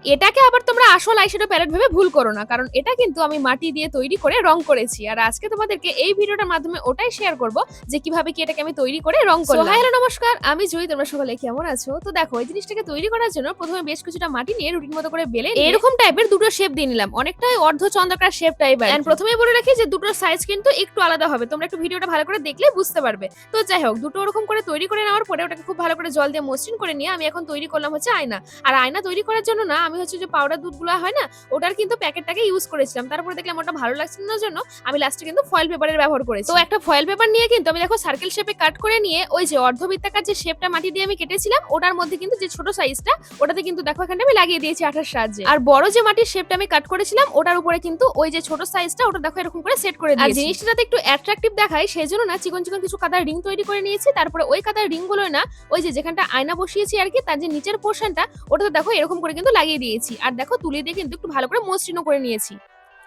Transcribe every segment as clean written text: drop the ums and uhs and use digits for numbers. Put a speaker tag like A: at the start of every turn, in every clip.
A: এটাকে আবার তোমরা আসল আইশ্যাডো প্যালেট ভেবে ভুল করো না, কারণ এটা কিন্তু আমি মাটি দিয়ে তৈরি করে রং করেছি। আর আজকে তোমাদেরকে এই ভিডিওটার মাধ্যমে ওটাই শেয়ার করব যে কিভাবে কি এটাকে আমি তৈরি করে রং করলাম। হাই হ্যালো নমস্কার, আমি জয়ী। তোমরা সকলে কেমন আছো? তো দেখো, এই জিনিসটাকে তৈরি করার জন্য প্রথমে বেশ কিছুটা মাটি নিয়ে রুটিন মতো করে বেলে এরকম টাইপের দুটো শেপ দিয়ে নিলাম, অনেকটাই অর্ধ চন্দ্রাকার শেপ টাইপের। এন্ড প্রথমেই বলে রাখি যে দুটোর সাইজ কিন্তু একটু আলাদা হবে, তোমরা একটু ভিডিওটা ভালো করে দেখলে বুঝতে পারবে। তো যাই হোক, দুটো ওরকম করে তৈরি করে নেওয়ার পরে ওটাকে খুব ভালো করে জল দিয়ে মসৃণ করে নিয়ে আমি এখন তৈরি করলাম হচ্ছে আয়না। আর আয়না তৈরি করার জন্য না আমি হচ্ছে যে পাউডার দুধগুলো হয় না, ওটার কিন্তু প্যাকেটটাকে ইউজ করেছিলাম। তারপরে দেখলাম ওটা ভালো লাগছে না জন্য আমি লাস্টে কিন্তু ফয়েল পেপারের ব্যবহার করেছি। তো একটা ফয়েল পেপার নিয়ে কিন্তু আমি দেখো সার্কেল শেপে কাট করে নিয়ে ওই যে অর্ধবৃত্তাকার যে শেপটা মাটি দিয়ে আমি কেটেছিলাম ওটার মধ্যে কিন্তু যে ছোট সাইজটা ওটাতে কিন্তু দেখো এখানে আমি লাগিয়ে দিয়েছি আঠার সাহায্যে। আর বড় যে মাটির শেপটা আমি কাট করেছিলাম ওটার উপরে কিন্তু ওই যে ছোট সাইজটা ওটা দেখো এরকম করে সেট করে দিয়েছি। আর জিনিসটা যাতে একটু অ্যাট্রাকটিভ দেখায় সেই জন্য না চিকন চিকন কিছু কাদার রিং তৈরি করে নিয়েছি। তারপরে ওই কাদার রিং গুলো না ওই যে যেখানটা আয়না বসিয়েছি আর কি তার যে নিচের পোর্শনটা ওটাতে দেখো এরকম করে কিন্তু লাগিয়ে দিয়েছি। আর দেখো তুলি দিয়ে কিন্তু একটু ভালো করে মসৃণও করে নিয়েছি।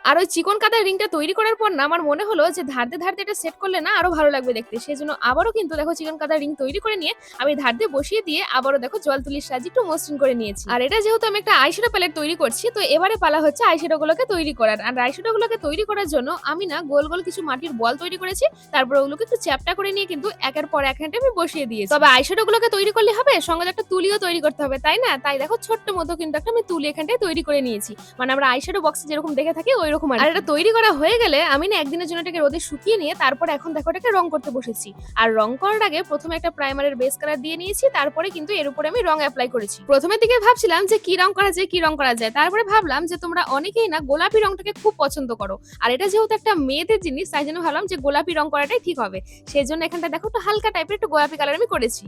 A: আর ওই চিকন কাদার রিংটা তৈরি করার পর না আমার মনে হলো যে ধারতে ধারতে এটা সেট করলে না আরো ভালো লাগবে দেখতে, সেই জন্য আবারও কিন্তু দেখো চিকন কাদার রিং তৈরি করে নিয়ে আমি ধার দিয়ে বসিয়ে দিয়ে আবারও দেখো জল তুলির সাহায্যে একটু মসৃণ করে নিয়েছি। আর এটা যেহেতু আমি একটা আইশ্যাডো প্যালেট তৈরি করছি, তো এবারে পালা হচ্ছে আইশ্যাডো গুলোকে তৈরি করার। আর আইশ্যাডো গুলোকে তৈরি করার জন্য আমি না গোল গোল কিছু মাটির বল তৈরি করেছি, তারপর ওগুলোকে একটু চ্যাপটা করে নিয়ে কিন্তু একের পর এক আমি বসিয়ে দিয়েছি। তবে আইশ্যাডো গুলোকে তৈরি করলে হবে সঙ্গে একটা তুলিও তৈরি করতে হবে, তাই না? তাই দেখো ছোট্ট মতো কিন্তু একটা আমি তুলি এখানটায় তৈরি করে নিয়েছি, মানে আমরা আইশ্যাডো বক্সে যেরকম দেখে থাকি ওই রকম। আর এটা তৈরি করা হয়ে গেলে আমি না একদিনের জন্য এটাকে রোদে শুকিয়ে নিয়ে তারপর এখন দেখো এটাকে রং করতে বসেছি। আর রং করার আগে প্রথমে একটা প্রাইমারের বেস কালার দিয়ে নিয়েছি, তারপরে কিন্তু এর উপরে আমি রং অ্যাপ্লাই করেছি। প্রথমের দিকে ভাবছিলাম যে কি রং করা যায় কি রং করা যায়, তারপরে ভাবলাম যে তোমরা অনেকেই না গোলাপি রংটাকে খুব পছন্দ করো, আর এটা যেহেতু একটা মেয়েদের জিনিস তাই জন্য ভাবলাম যে গোলাপি রং করাটাই ঠিক হবে। সেই জন্য এখানটা দেখো একটু হালকা টাইপের একটু গোলাপি কালার আমি করেছি।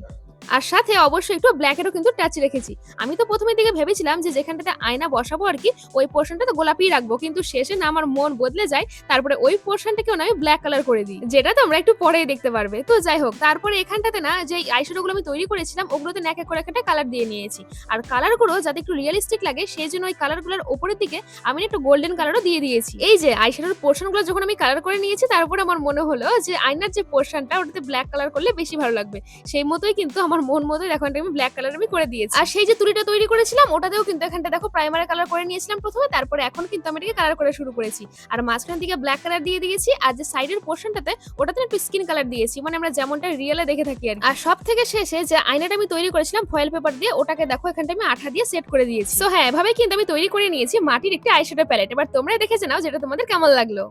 A: আর সাথে অবশ্যই একটু ব্ল্যাকেরও কিন্তু টাচ রেখেছি। আমি তো প্রথমের দিকে ভেবেছিলাম যে যেখানটাতে আয়না বসাবো আর কি ওই পোর্শনটা তো গোলাপি রাখবো, কিন্তু শেষে না আমার মন বদলে যায়, তারপরে ওই পোর্শনটাকেও না আমি ব্ল্যাক কালার করে দিই, যেটা তোমরা একটু পরেই দেখতে পারবে। তো যাই হোক, তারপরে এখানটাতে না যে আইশ্যাডো গুলো আমি তৈরি করেছিলাম ওগুলোতে এক এক করে একটা কালার দিয়ে নিয়েছি। আর কালার গুলো যাতে একটু রিয়েলিস্টিক লাগে সেই জন্য ওই কালার গুলোর উপরের দিকে আমি একটু গোল্ডেন কালারও দিয়ে দিয়েছি। এই যে আইশ্যাডোর পোর্শন গুলো যখন আমি কালার করে নিয়েছি তারপরে আমার মনে হলো যে আয়নার যে পোর্শনটা ওটাতে ব্ল্যাক কালার করলে বেশি ভালো লাগবে, সেই মতোই কিন্তু আমার মন মতো এখন আমি ব্ল্যাক কালার আমি করে দিয়েছি। আর সেই যে তুলিটা তৈরি করেছিলাম ওটাতেও কিন্তু এখানটা দেখো প্রাইমারে কালার করে নিয়েছিলাম প্রথমে, তারপরে এখন কিন্তু আমি এটাকে কালার করা শুরু করেছি। আর মাঝখান থেকে ব্ল্যাক কালার দিয়ে দিয়েছি, আর যে সাইডের পোর্শনটাতে ওটাতে একটু স্কিন কালার দিয়েছি, মানে আমরা যেমনটা রিয়েলে দেখে থাকি আর। আর সব থেকে শেষে যে আয়নাটা আমি তৈরি করেছিলাম ফয়েল পেপার দিয়ে ওটাকে দেখো এখানটা আমি আঠা দিয়ে সেট করে দিয়েছি। তো হ্যাঁ, এভাবে কিন্তু আমি তৈরি করে নিয়েছি মাটির একটি আইশ্যাডো প্যালেট। এবার তোমরা দেখে নাও যেটা তোমাদের কেমন লাগলো।